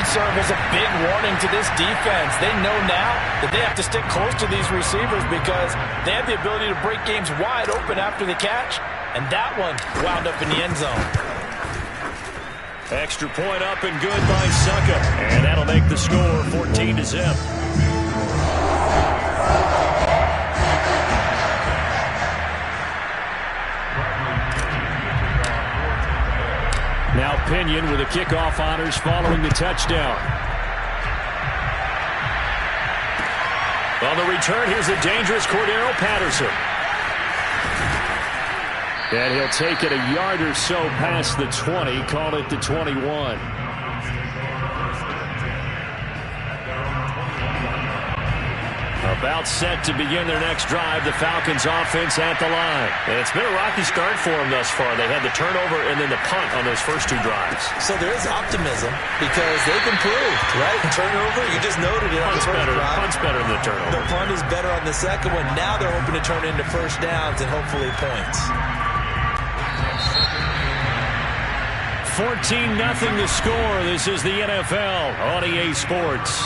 could serve as a big warning to this defense. They know now that they have to stick close to these receivers because they have the ability to break games wide open after the catch, and that one wound up in the end zone. Extra point up and good by Succa, and that'll make the score 14-0. Now Pinion with the kickoff honors following the touchdown. On the return, here's the dangerous Cordero Patterson. And he'll take it a yard or so past the 20, call it the 21. About set to begin their next drive, the Falcons offense at the line. And it's been a rocky start for them thus far. They had the turnover and then the punt on those first two drives. So there is optimism because they've improved, right? Turnover, you just noted it. Punt's better. Punt's better than the turnover. The punt is better on the second one. Now they're hoping to turn it into first downs and hopefully points. 14-0 the score. This is the NFL on EA Sports.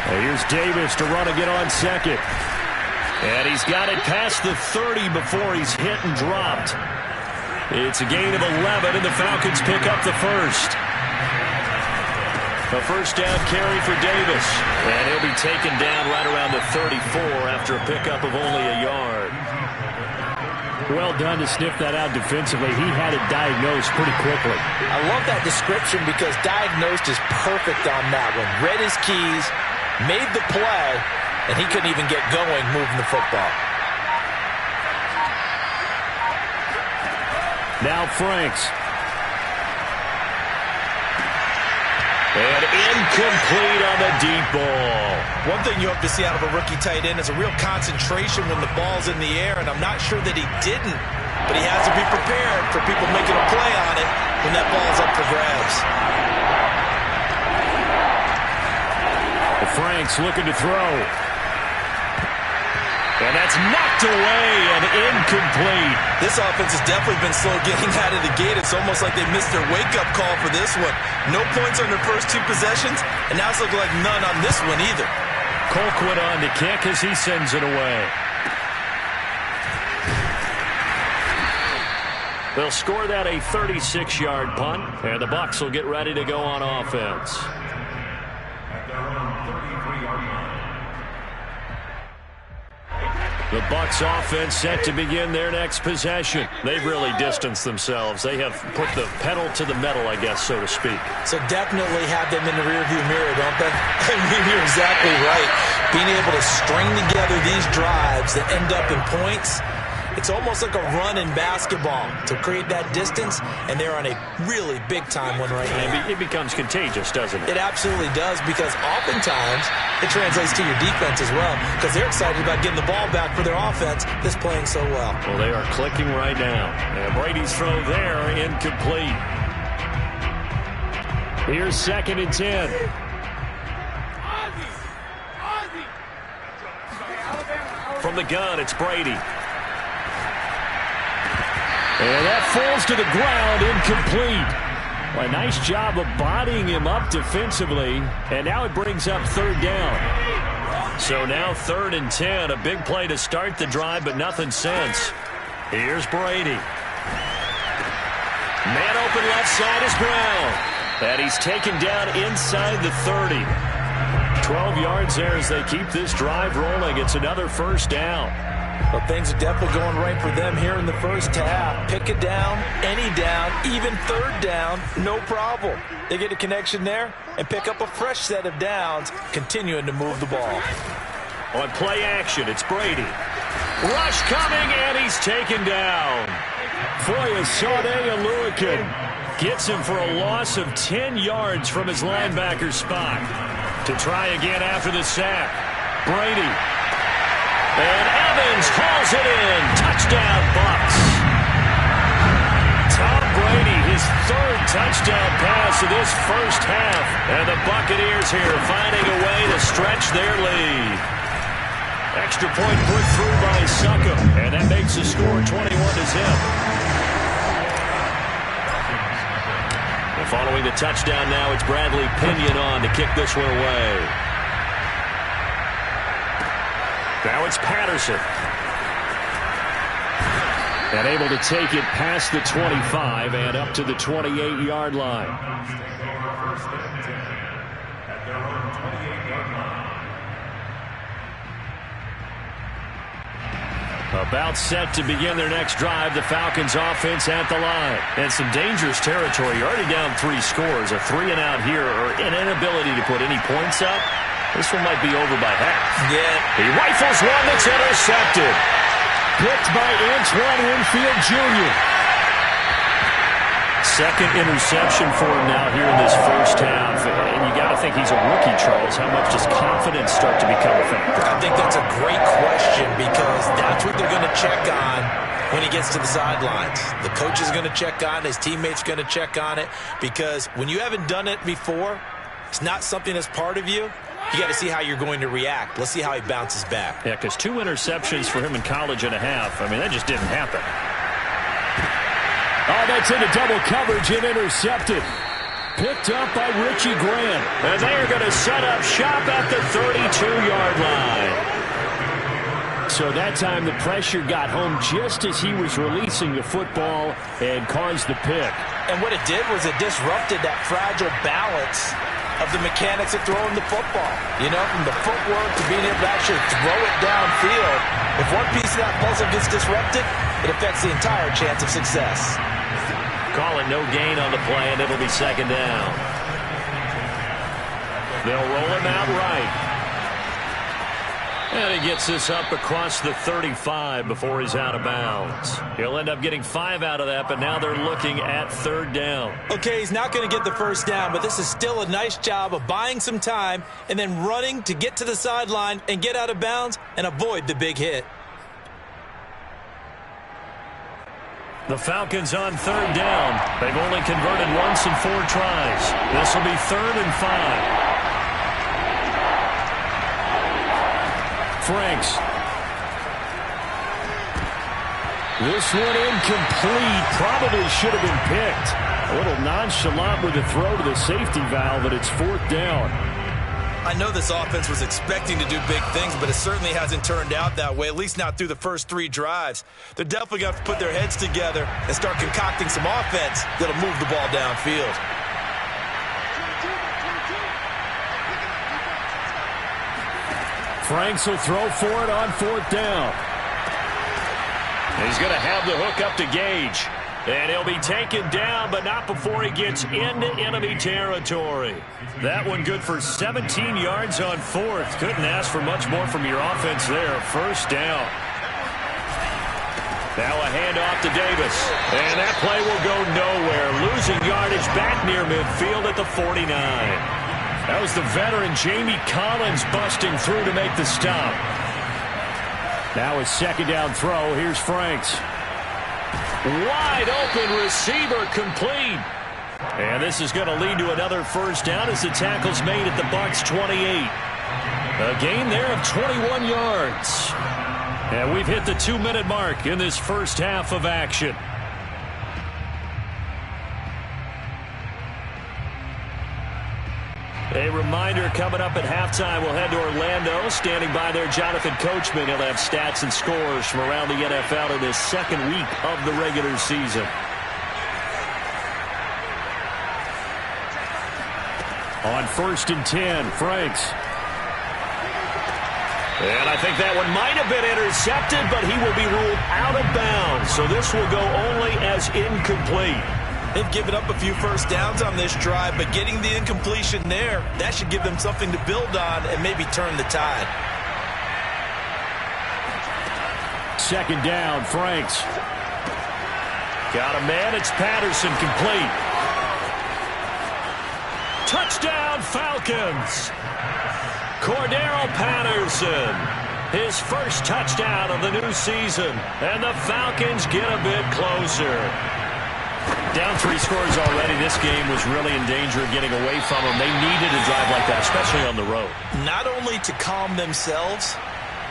Here's Davis to run again on second. And he's got it past the 30 before he's hit and dropped. It's a gain of 11, and the Falcons pick up the first. A first down carry for Davis. And he'll be taken down right around the 34 after a pickup of only a yard. Well done to sniff that out defensively. He had it diagnosed pretty quickly. I love that description because diagnosed is perfect on that one. Read his keys, made the play, and he couldn't even get going moving the football. Now Franks. And incomplete on the deep ball. One thing you hope to see out of a rookie tight end is a real concentration when the ball's in the air, and I'm not sure that he didn't, but he has to be prepared for people making a play on it when that ball's up for grabs. Franks looking to throw. And that's knocked away and incomplete. This offense has definitely been slow getting out of the gate. It's almost like they missed their wake-up call for this one. No points on their first two possessions, and now it's looking like none on this one either. Colquitt on the kick as he sends it away. They'll score that a 36-yard punt, and the Bucs will get ready to go on offense. The Bucs offense set to begin their next possession. They've really distanced themselves. They have put the pedal to the metal, I guess, so to speak. So definitely have them in the rearview mirror, don't they? I mean, you're exactly right. Being able to string together these drives that end up in points, it's almost like a run in basketball to create that distance, and they're on a really big-time one right now. It becomes contagious, doesn't it? It absolutely does, because oftentimes it translates to your defense as well, because they're excited about getting the ball back for their offense that's playing so well. Well, they are clicking right now. And Brady's throw there, incomplete. Here's 2nd and 10. From the gun, it's Brady. And that falls to the ground, incomplete. Well, a nice job of bodying him up defensively, and now it brings up 3rd down. So now 3rd and 10, a big play to start the drive, but nothing since. Here's Brady. Man open left side is Brown. And he's taken down inside the 30. 12 yards there as they keep this drive rolling. It's another first down. Well, things are definitely going right for them here in the first half. Pick it down, any down, even 3rd down, no problem. They get a connection there and pick up a fresh set of downs, continuing to move the ball. On play action, it's Brady. Rush coming, and he's taken down. Foyesade Aluakin gets him for a loss of 10 yards from his linebacker spot. To try again after the sack. Brady. And Evans hauls it in. Touchdown, Bucs. Tom Brady, his 3rd touchdown pass of this first half. And the Buccaneers here finding a way to stretch their lead. Extra point put through by Succa. the score 21-0. And following the touchdown now, it's Bradley Pinion on to kick this one away. Now it's Patterson. And able to take it past the 25 and up to the 28-yard line. About set to begin their next drive, the Falcons offense at the line. And some dangerous territory. You're already down 3 scores. A 3-and-out here or an inability to put any points up. This one might be over by half. Yeah. He rifles one that's intercepted. Picked by Antoine Winfield Jr. Second interception for him now here in this first half. And you got to think he's a rookie, Charles. How much does confidence start to become a factor? I think that's a great question because that's what they're going to check on when he gets to the sidelines. The coach is going to check on it. His teammates are going to check on it because when you haven't done it before, it's not something that's part of you. You got to see how you're going to react. Let's see how he bounces back. Yeah, because 2 interceptions for him in college and a half. I mean, that just didn't happen. Oh, that's into double coverage and intercepted. Picked up by Richie Grant. And they are going to set up shop at the 32-yard line. So that time the pressure got home just as he was releasing the football and caused the pick. And what it did was it disrupted that fragile balance of the mechanics of throwing the football. You know, from the footwork to being able to actually throw it downfield. If one piece of that puzzle gets disrupted, it affects the entire chance of success. Call it no gain on the play, and it'll be second down. They'll roll him out right. And he gets this up across the 35 before he's out of bounds. He'll end up getting 5 out of that, but now they're looking at third down. Okay, he's not going to get the first down, but this is still a nice job of buying some time and then running to get to the sideline and get out of bounds and avoid the big hit. The Falcons on third down. They've only converted once in 4 tries. This will be 3rd and 5. Franks. This one incomplete. Probably should have been picked. A little nonchalant with the throw to the safety valve, but it's 4th down. I know this offense was expecting to do big things, but it certainly hasn't turned out that way, at least not through the first 3 drives. They're definitely going to have to put their heads together and start concocting some offense that'll move the ball downfield. Franks will throw for it on 4th down. He's going to have the hook up to Gage. And he'll be taken down, but not before he gets into enemy territory. That one good for 17 yards on 4th. Couldn't ask for much more from your offense there. First down. Now a handoff to Davis. And that play will go nowhere. Losing yardage back near midfield at the 49. That was the veteran Jamie Collins busting through to make the stop. Now a second down throw. Here's Franks. Wide open receiver complete. And this is going to lead to another first down as the tackle's made at the Bucs 28. A gain there of 21 yards. And we've hit the 2-minute mark in this first half of action. A reminder coming up at halftime, we'll head to Orlando. Standing by there, Jonathan Coachman. He'll have stats and scores from around the NFL in this second week of the regular season. On 1st and 10, Franks. And I think that one might have been intercepted, but he will be ruled out of bounds. So this will go only as incomplete. They've given up a few first downs on this drive, but getting the incompletion there, that should give them something to build on and maybe turn the tide. Second down, Franks. Got a man, it's Patterson, complete. Touchdown, Falcons. Cordero Patterson, his first touchdown of the new season, and the Falcons get a bit closer. Down 3 scores already. This game was really in danger of getting away from them. They needed a drive like that, especially on the road. Not only to calm themselves,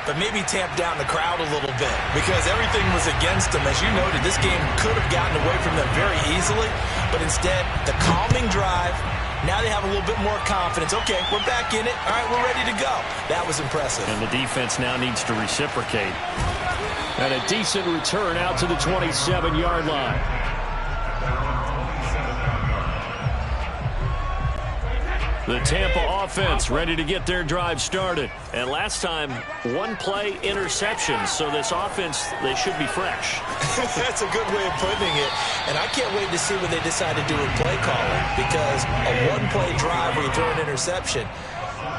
but maybe tamp down the crowd a little bit because everything was against them. As you noted, this game could have gotten away from them very easily, but instead, the calming drive, now they have a little bit more confidence. Okay, we're back in it. All right, we're ready to go. That was impressive. And the defense now needs to reciprocate. And a decent return out to the 27-yard line. The Tampa offense ready to get their drive started. And last time, one-play interception. So this offense, they should be fresh. That's a good way of putting it. And I can't wait to see what they decide to do with play calling. Because a one-play drive where you throw an interception,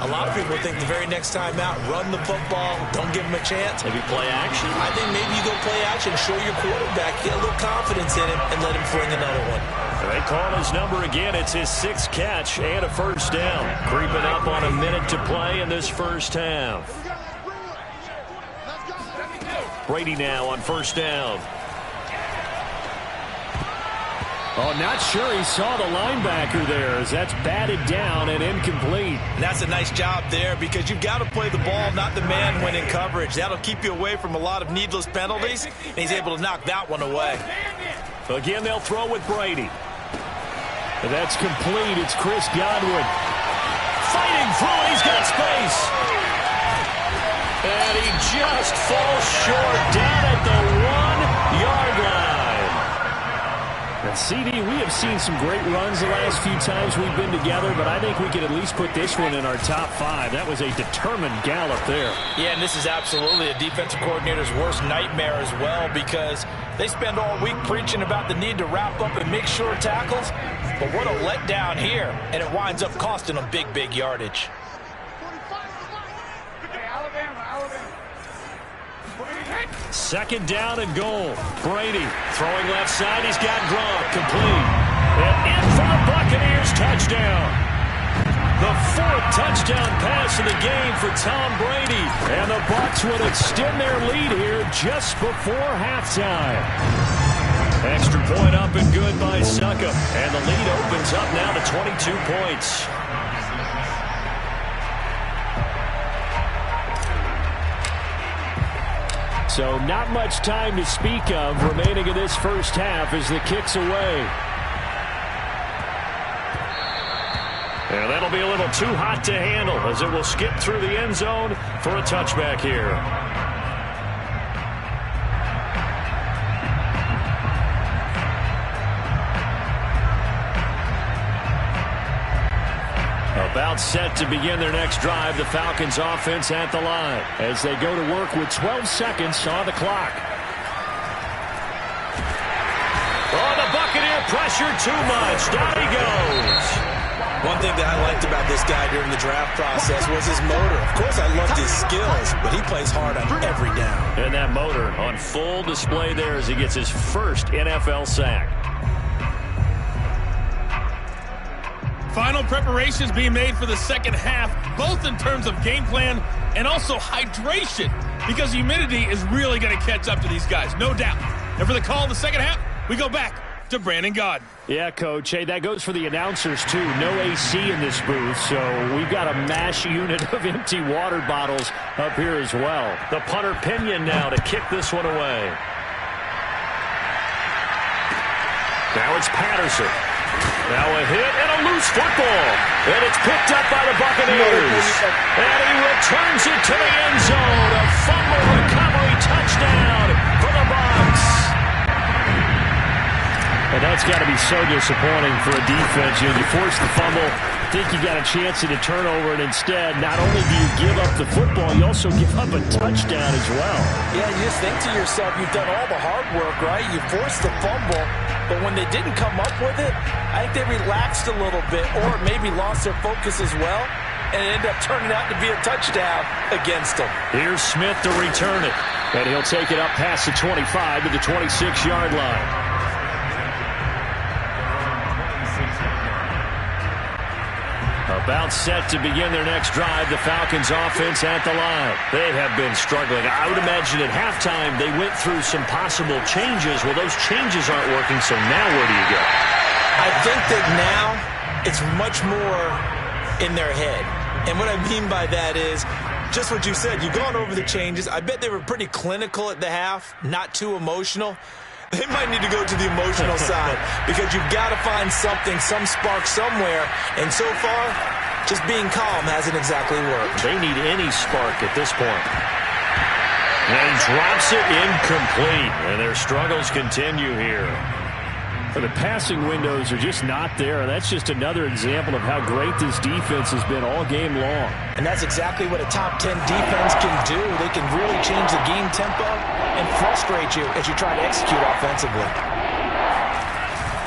a lot of people think the very next time out, run the football, don't give them a chance. Maybe play action? I think maybe you go play action, show your quarterback, get a little confidence in him, and let him fling another one. They call his number again. It's his 6th catch and a first down. Creeping up on a minute to play in this first half. Brady now on first down. Oh, not sure he saw the linebacker there as that's batted down and incomplete. And that's a nice job there because you've got to play the ball, not the man when in coverage. That'll keep you away from a lot of needless penalties, and he's able to knock that one away. Again, they'll throw with Brady. And that's complete. It's Chris Godwin. Fighting through, he's got space. And he just falls short down at the 1-yard line. And CD, we have seen some great runs the last few times we've been together, but I think we could at least put this one in our top 5. That was a determined gallop there. Yeah, and this is absolutely a defensive coordinator's worst nightmare as well because they spend all week preaching about the need to wrap up and make sure tackles. But what a letdown here, and it winds up costing them big, big yardage. Second down and goal. Brady throwing left side. He's got Gronk complete. And in for the Buccaneers touchdown. The 4th touchdown pass of the game for Tom Brady. And the Bucs would extend their lead here just before halftime. Extra point up and good by Suckup. And the lead opens up now to 22 points. So not much time to speak of remaining in this first half as the kick's away. And that'll be a little too hot to handle as it will skip through the end zone for a touchback here. About set to begin their next drive, the Falcons offense at the line as they go to work with 12 seconds on the clock. Oh, the Buccaneer pressure too much. Down he goes. One thing that I liked about this guy during the draft process was his motor. Of course, I loved his skills, but he plays hard on every down. And that motor on full display there as he gets his first NFL sack. Final preparations being made for the second half, both in terms of game plan and also hydration, because humidity is really going to catch up to these guys, no doubt. And for the call in the second half, we go back to Brandon Gaudin. Yeah, Coach. Hey, that goes for the announcers, too. No AC in this booth, so we've got a mash unit of empty water bottles up here as well. The punter Pinion now to kick this one away. Now it's Patterson. Now a hit and a loose football. And it's picked up by the Buccaneers. And he returns it to the end zone. A fumble recovery touchdown for the Bucs. And that's got to be so disappointing for a defense. You force the fumble, think you got a chance at a turnover, and instead, not only do you give up the football, you also give up a touchdown as well. Yeah, you just think to yourself, you've done all the hard work, right? You forced the fumble, but when they didn't come up with it, I think they relaxed a little bit or maybe lost their focus as well, and it ended up turning out to be a touchdown against them. Here's Smith to return it. And he'll take it up past the 25 to the 26-yard line. About set to begin their next drive, the Falcons offense at the line. They have been struggling. I would imagine at halftime they went through some possible changes. Well, those changes aren't working, so now where do you go? I think that now it's much more in their head. And what I mean by that is Just what you said. You've gone over the changes. I bet they were pretty clinical at the half, not too emotional. They might need to go to the emotional side because you've got to find something, some spark somewhere. And so far, just being calm hasn't exactly worked. They need any spark at this point. And he drops it incomplete. And their struggles continue here. The passing windows are just not there. That's just another example of how great this defense has been all game long. And that's exactly what a top 10 defense can do. They can really change the game tempo and frustrate you as you try to execute offensively.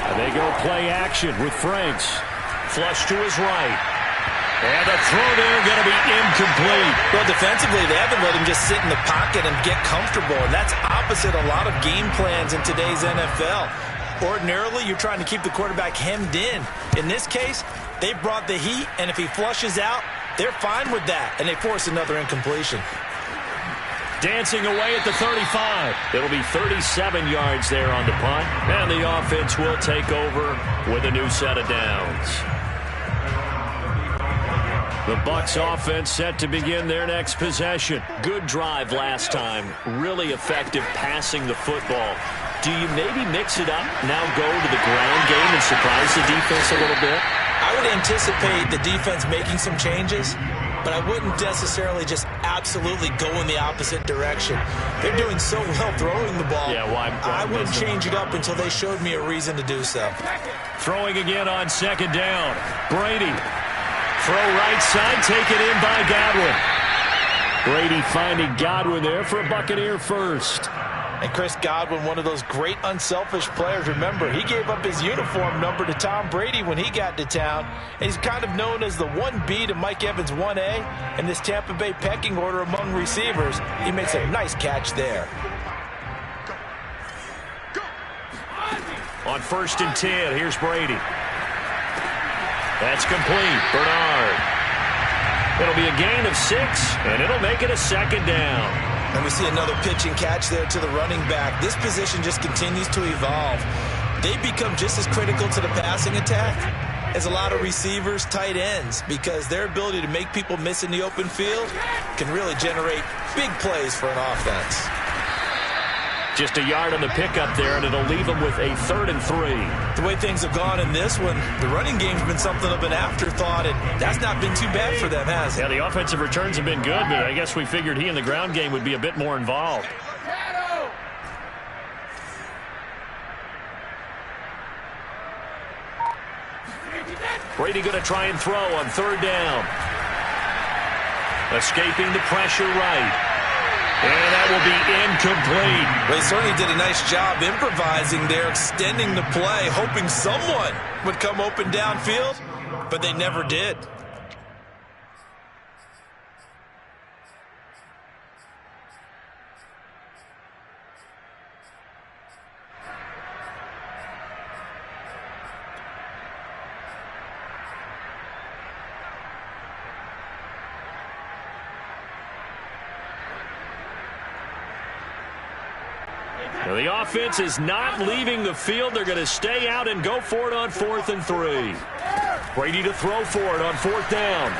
And they go play action with Franks. Flush to his right. And the throw there going to be incomplete. Well, defensively, they haven't let him just sit in the pocket and get comfortable. And that's opposite a lot of game plans in today's NFL. Ordinarily, you're trying to keep the quarterback hemmed in. In this case, they brought the heat, and if he flushes out, they're fine with that, and they force another incompletion. Dancing away at the 35. It'll be 37 yards there on the punt, and the offense will take over with a new set of downs. The Bucs offense set to begin their next possession. Good drive last time. Really effective passing the football. Do you maybe mix it up, now go to the ground game and surprise the defense a little bit? I would anticipate the defense making some changes, but I wouldn't necessarily just absolutely go in the opposite direction. They're doing so well throwing the ball. Yeah, why I wouldn't change it up until they showed me a reason to do so. Throwing again on second down. Brady. Throw right side, taken in by Godwin. Brady finding Godwin there for a Buccaneer first. And Chris Godwin, one of those great unselfish players. Remember, he gave up his uniform number to Tom Brady when he got to town. And he's kind of known as the 1B to Mike Evans' 1A in this Tampa Bay pecking order among receivers. He makes a nice catch there. On 1st and 10, here's Brady. That's complete. Bernard. It'll be a gain of 6, and it'll make it a second down. And we see another pitch and catch there to the running back. This position just continues to evolve. They become just as critical to the passing attack as a lot of receivers, tight ends, because their ability to make people miss in the open field can really generate big plays for an offense. Just a yard on the pickup there, and it'll leave them with a 3rd and 3. The way things have gone in this one, the running game's been something of an afterthought, and that's not been too bad for them, has it? Yeah, the offensive returns have been good, but I guess we figured he in the ground game would be a bit more involved. Brady going to try and throw on 3rd down. Escaping the pressure right. And that will be incomplete. Well, he certainly did a nice job improvising there, extending the play, hoping someone would come open downfield, but they never did. Now the offense is not leaving the field. They're going to stay out and go for it on 4th and 3. Brady to throw for it on 4th down.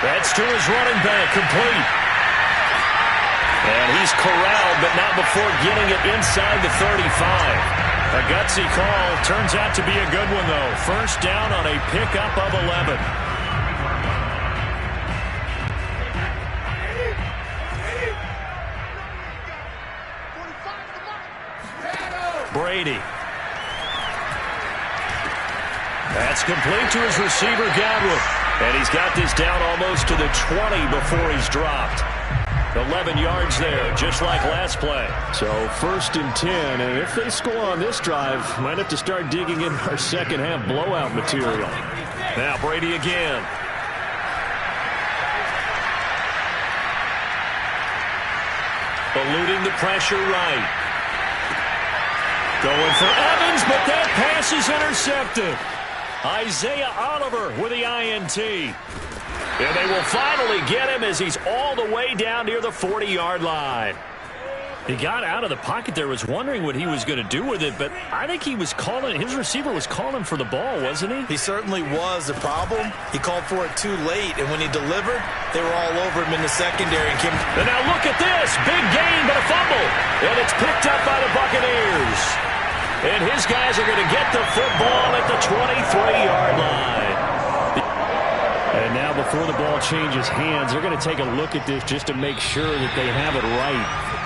That's to his running back, complete. And he's corralled, but not before getting it inside the 35. A gutsy call. Turns out to be a good one, though. 1st down on a pickup of 11. Brady. That's complete to his receiver, Godwin. And he's got this down almost to the 20 before he's dropped. 11 yards there, just like last play. So 1st and 10, and if they score on this drive, might have to start digging in our second half blowout material. Now Brady again. Eluding the pressure right. Going for Evans, but that pass is intercepted. Isaiah Oliver with the INT. And they will finally get him as he's all the way down near the 40-yard line. He got out of the pocket there, was wondering what he was going to do with it, but I think he was calling, his receiver was calling for the ball, wasn't he? He certainly was. The problem, he called for it too late, and when he delivered, they were all over him in the secondary. And now look at this. Big gain, but a fumble. And it's picked up by the Buccaneers. And his guys are going to get the football at the 23-yard line. And now before the ball changes hands, they're going to take a look at this just to make sure that they have it right.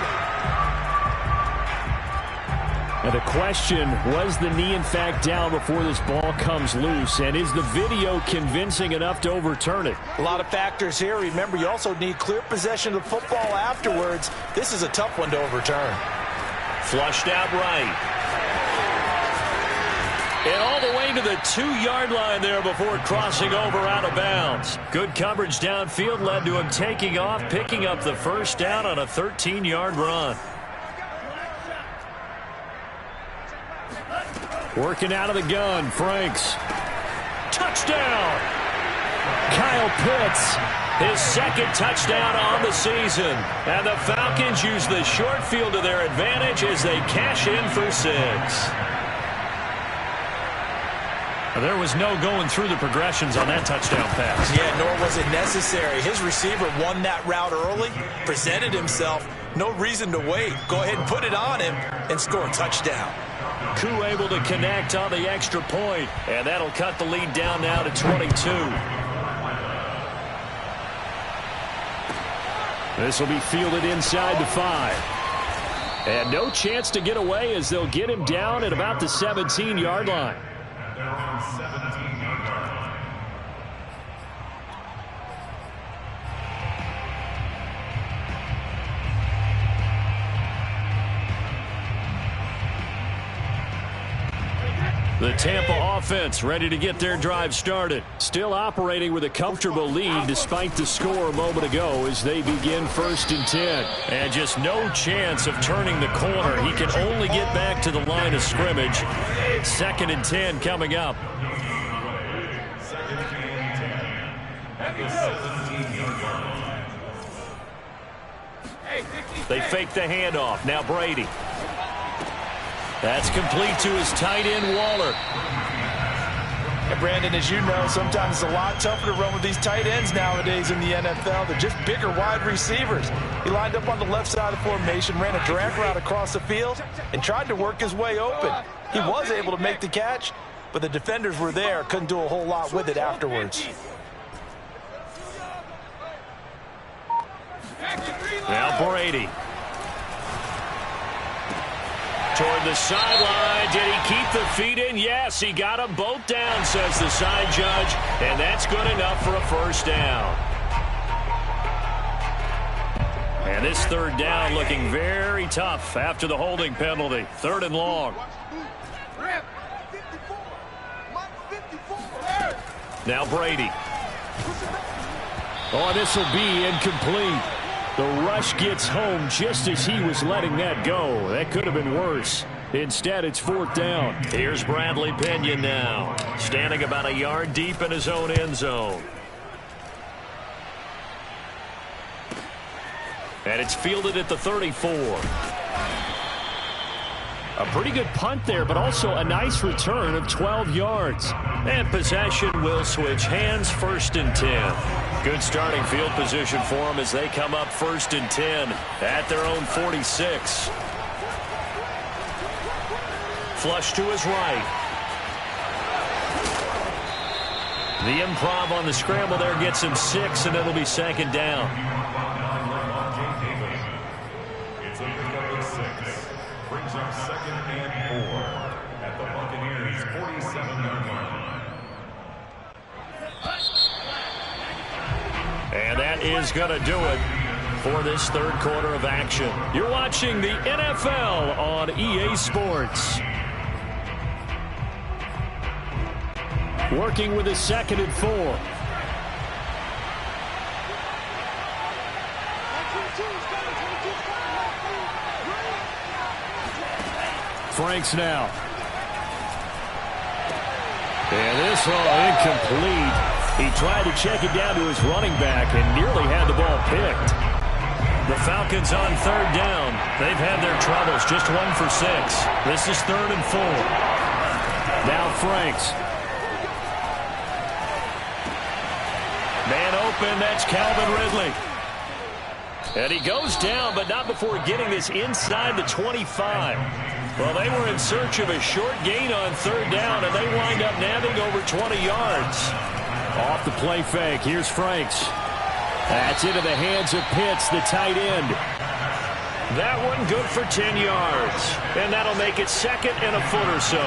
And the question, was the knee in fact down before this ball comes loose? And is the video convincing enough to overturn it? A lot of factors here. Remember, you also need clear possession of the football afterwards. This is a tough one to overturn. Flushed out right. And all the way to the 2-yard line there before crossing over out of bounds. Good coverage downfield led to him taking off, picking up the first down on a 13-yard run. Working out of the gun, Franks. Touchdown! Kyle Pitts, his second touchdown on the season. And the Falcons use the short field to their advantage as they cash in for 6. There was no going through the progressions on that touchdown pass. Yeah, nor was it necessary. His receiver won that route early, presented himself. No reason to wait. Go ahead and put it on him and score a touchdown. Koo able to connect on the extra point, and that'll cut the lead down now to 22. This will be fielded inside the 5. And no chance to get away as they'll get him down at about the 17-yard line. The Tampa offense ready to get their drive started. Still operating with a comfortable lead despite the score a moment ago as they begin 1st and 10. And just no chance of turning the corner. He can only get back to the line of scrimmage. 2nd and 10 coming up. They fake the handoff. Now Brady. That's complete to his tight end, Waller. And Brandon, as you know, sometimes it's a lot tougher to run with these tight ends nowadays in the NFL. They're just bigger wide receivers. He lined up on the left side of the formation, ran a drag route across the field, and tried to work his way open. He was able to make the catch, but the defenders were there, couldn't do a whole lot with it afterwards. Now Brady. Toward the sideline. Did he keep the feet in? Yes, he got them both down, says the side judge. And that's good enough for a first down. And this 3rd down looking very tough after the holding penalty. 3rd and long. Now Brady. Oh, this will be incomplete. The rush gets home just as he was letting that go. That could have been worse. Instead, it's 4th down. Here's Bradley Pinion now, standing about a yard deep in his own end zone. And it's fielded at the 34. A pretty good punt there, but also a nice return of 12 yards. And possession will switch hands. 1st and 10. Good starting field position for them as they come up 1st and 10 at their own 46. Flush to his right. The improv on the scramble there gets him 6, and it'll be 2nd down. It's a pickup of 6. Brings up 2nd and 4 at the Buccaneers' 47-yard line. And that is going to do it for this 3rd quarter of action. You're watching the NFL on EA Sports. Working with a 2nd and 4. Franks now. And this one incomplete. He tried to check it down to his running back and nearly had the ball picked. The Falcons on third down. They've had their troubles, just 1 for 6. This is 3rd and 4. Now Franks. Man open, that's Calvin Ridley. And he goes down, but not before getting this inside the 25. Well, they were in search of a short gain on third down, and they wind up nabbing over 20 yards. Off the play fake, here's Franks. That's into the hands of Pitts, the tight end. That one good for 10 yards. And that'll make it 2nd and a foot or so.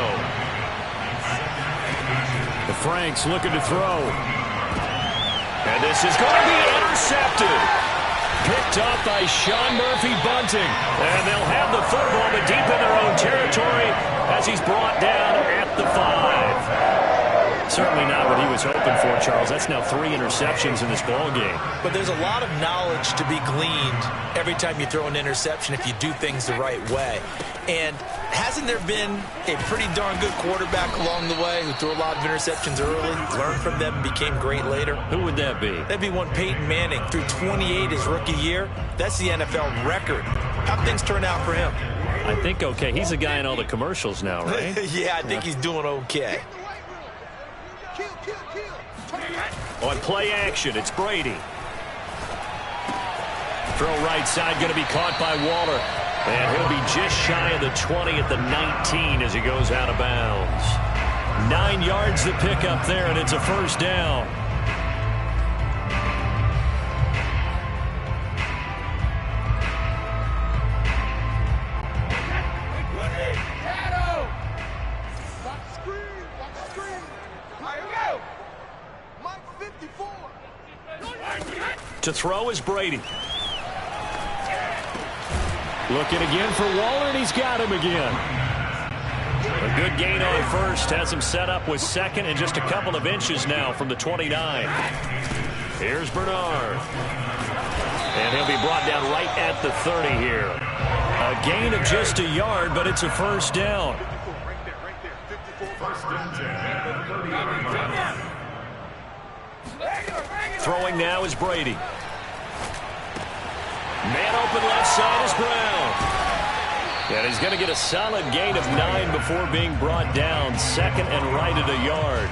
The Franks looking to throw. And this is going to be intercepted. Picked up by Sean Murphy-Bunting. And they'll have the football, but deep in their own territory as he's brought down at the 5. Certainly not what he was hoping for, Charles. That's now 3 interceptions in this ball game. But there's a lot of knowledge to be gleaned every time you throw an interception if you do things the right way. And hasn't there been a pretty darn good quarterback along the way who threw a lot of interceptions early, learned from them, and became great later? Who would that be? That'd be one Peyton Manning. Threw 28 his rookie year. That's the NFL record. How'd things turn out for him? I think okay. He's a guy in all the commercials now, right? Yeah, I think he's doing okay. On play action, it's Brady. Throw right side, going to be caught by Waller. And he'll be just shy of the 20 at the 19 as he goes out of bounds. 9 yards to pick up there, and it's a first down. To throw is Brady. Looking again for Waller, and he's got him again. A good gain on first. Has him set up with 2nd and just a couple of inches now from the 29. Here's Bernard. And he'll be brought down right at the 30 here. A gain of just a yard, but it's a first down. Throwing now is Brady. Man open left side is Brown. And he's going to get a solid gain of 9 before being brought down. 2nd and right at a yard.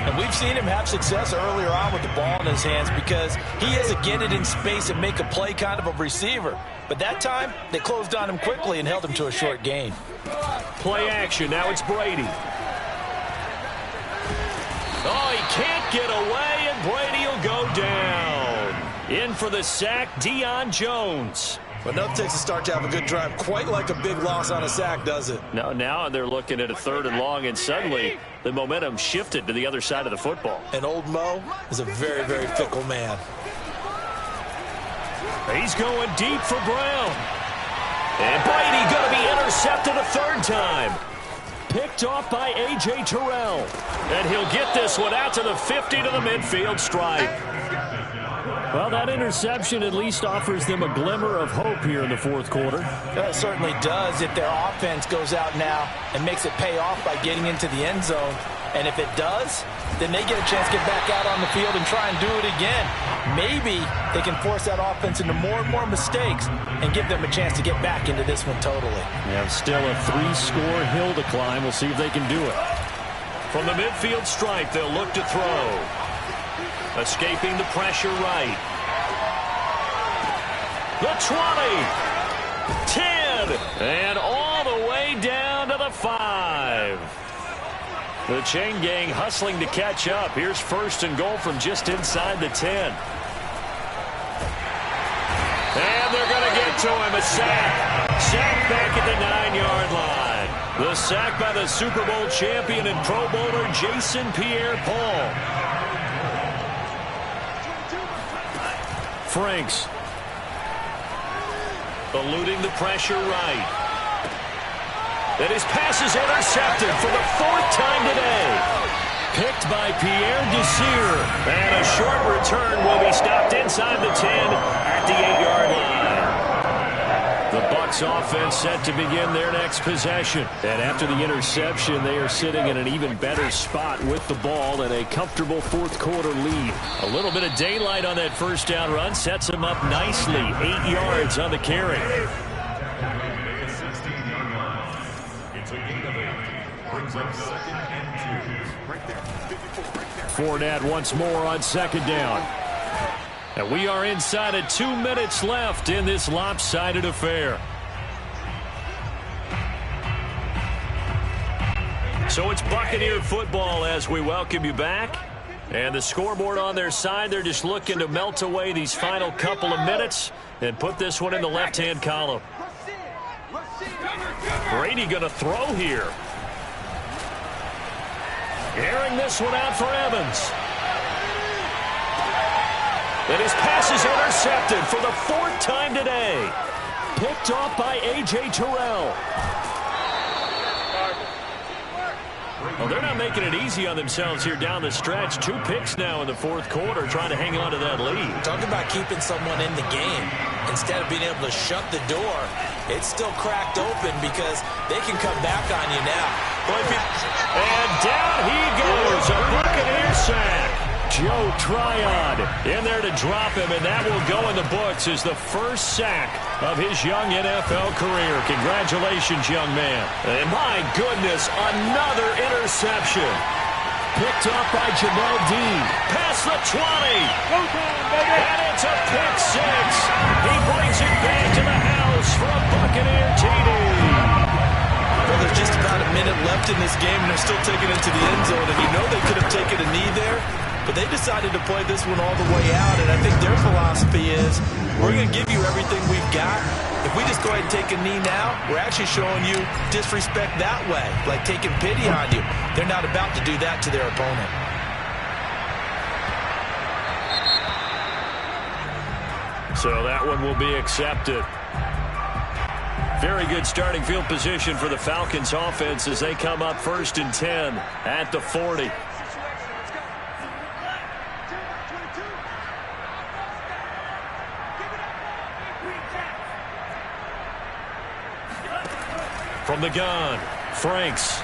And we've seen him have success earlier on with the ball in his hands because he is a get it in space and make a play kind of a receiver. But that time, they closed on him quickly and held him to a short gain. Play action. Now it's Brady. Oh, he can't get away, and Brady will go down. In for the sack, Deion Jones. But enough takes a start to have a good drive. Quite like a big loss on a sack, does it? No, now they're looking at a 3rd and long, and suddenly the momentum shifted to the other side of the football. And old Mo is a very, very fickle man. He's going deep for Brown. And Brady going to be intercepted a 3rd time. Picked off by A.J. Terrell. And he'll get this one out to the 50 to the midfield stripe. Well, that interception at least offers them a glimmer of hope here in the 4th quarter. It certainly does if their offense goes out now and makes it pay off by getting into the end zone. And if it does, then they get a chance to get back out on the field and try and do it again. Maybe they can force that offense into more and more mistakes and give them a chance to get back into this one totally. Yeah, still a 3-score hill to climb. We'll see if they can do it. From the midfield stripe, they'll look to throw. Escaping the pressure right. The 20. 10. And all the way down to the 5. The chain gang hustling to catch up. Here's 1st and goal from just inside the 10. And they're going to get to him. A sack. Sack back at the 9-yard line. The sack by the Super Bowl champion and Pro Bowler Jason Pierre-Paul. Franks. Eluding the pressure right. And his pass is intercepted for the 4th time today. Picked by Pierre Desir. And a short return will be stopped inside the 10 at the 8-yard line. The Bucs Bucs offense set to begin their next possession. And after the interception, they are sitting in an even better spot with the ball and a comfortable fourth quarter lead. A little bit of daylight on that first down run sets them up nicely. 8 yards on the carry. It's a gain of 8. Brings up 2nd and 2. Right there. 54 right there. Fournette once more on second down. And we are inside of 2 minutes left in this lopsided affair. So it's Buccaneer football as we welcome you back. And the scoreboard on their side, they're just looking to melt away these final couple of minutes and put this one in the left-hand column. Brady going to throw here. Airing this one out for Evans. And his pass is intercepted for the 4th time today. Picked off by A.J. Terrell. Well, they're not making it easy on themselves here down the stretch. 2 picks now in the 4th quarter trying to hang on to that lead. Talk about keeping someone in the game. Instead of being able to shut the door, it's still cracked open because they can come back on you now. And down he goes. A Buccaneer sack. Joe Tryon in there to drop him, and that will go in the books as the first sack of his young NFL career. Congratulations, young man. And my goodness, another interception. Picked up by Jamel Dean. Past the 20. And it's a pick 6. He brings it back to the house for a Buccaneer TD. Well, there's just about a minute left in this game, and they're still taking it to the end zone. And you know they could have taken a knee there, but they decided to play this one all the way out. And I think their philosophy is, we're going to give you everything we've got. If we just go ahead and take a knee now, we're actually showing you disrespect that way, like taking pity on you. They're not about to do that to their opponent. So that one will be accepted. Very good starting field position for the Falcons offense as they come up 1st and 10 at the 40. From the gun, Franks.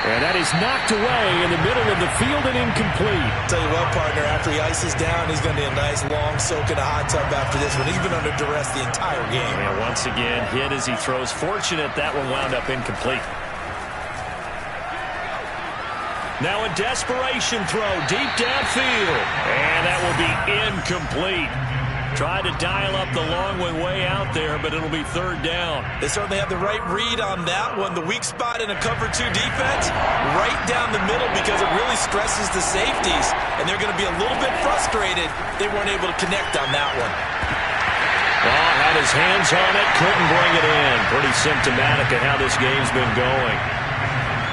And that is knocked away in the middle of the field and incomplete. Tell you what, partner, after he ices down, he's going to need a nice long soak in a hot tub after this one. He's been under duress the entire game. And once again, hit as he throws. Fortunate that one wound up incomplete. Now a desperation throw deep downfield. And that will be incomplete. Tried to dial up the long one way out there, but it'll be 3rd down. They certainly have the right read on that one. The weak spot in a cover 2 defense, right down the middle because it really stresses the safeties. And they're going to be a little bit frustrated they weren't able to connect on that one. Well, had his hands on it, couldn't bring it in. Pretty symptomatic of how this game's been going.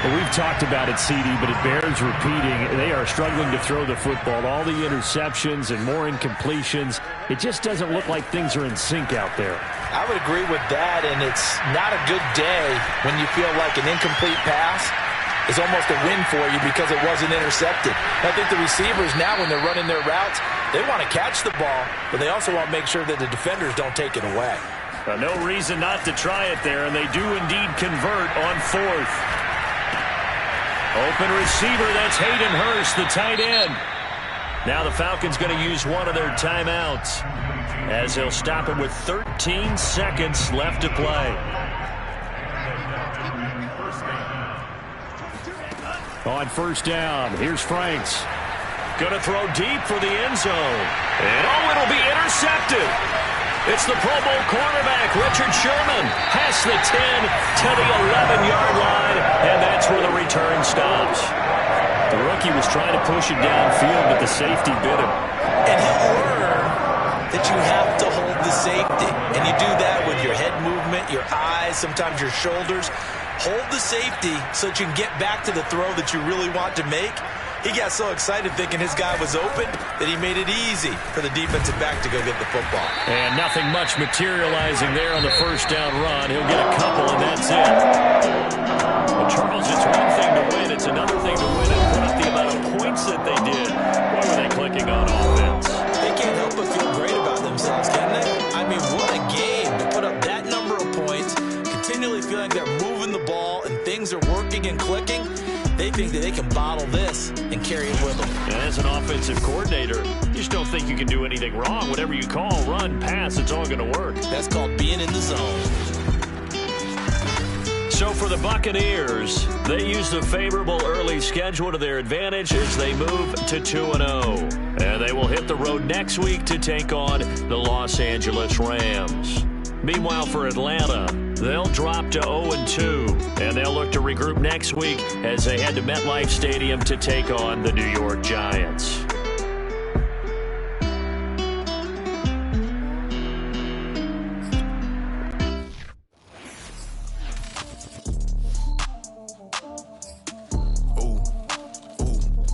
Well, we've talked about it, CD, but it bears repeating. They are struggling to throw the football. All the interceptions and more incompletions. It just doesn't look like things are in sync out there. I would agree with that, and it's not a good day when you feel like an incomplete pass is almost a win for you because it wasn't intercepted. I think the receivers now, when they're running their routes, they want to catch the ball, but they also want to make sure that the defenders don't take it away. Well, no reason not to try it there, and they do indeed convert on 4th. Open receiver, that's Hayden Hurst, the tight end. Now the Falcons going to use one of their timeouts as they'll stop him with 13 seconds left to play. On 1st down, here's Franks. Going to throw deep for the end zone. And it'll be intercepted. It's the Pro Bowl cornerback, Richard Sherman, past the 10 to the 11-yard line, and that's where the return stops. The rookie was trying to push it downfield, but the safety bit him. And he'll learn that you have to hold the safety. And you do that with your head movement, your eyes, sometimes your shoulders. Hold the safety so that you can get back to the throw that you really want to make. He got so excited thinking his guy was open that he made it easy for the defensive back to go get the football. And nothing much materializing there on the 1st down run. He'll get a couple, and that's it. Well, Charles, it's one thing to win. It's another thing to win and put up the amount of points that they did. What were they clicking on offense? They can't help but feel great about themselves, can they? I mean, what a game like they're moving the ball and things are working and clicking, they think that they can bottle this and carry it with them. And as an offensive coordinator, you just don't think you can do anything wrong. Whatever you call, run, pass, it's all going to work. That's called being in the zone. So for the Buccaneers, they use the favorable early schedule to their advantage as they move to 2-0. And they will hit the road next week to take on the Los Angeles Rams. Meanwhile, for Atlanta, they'll drop to 0-2, and they'll look to regroup next week as they head to MetLife Stadium to take on the New York Giants.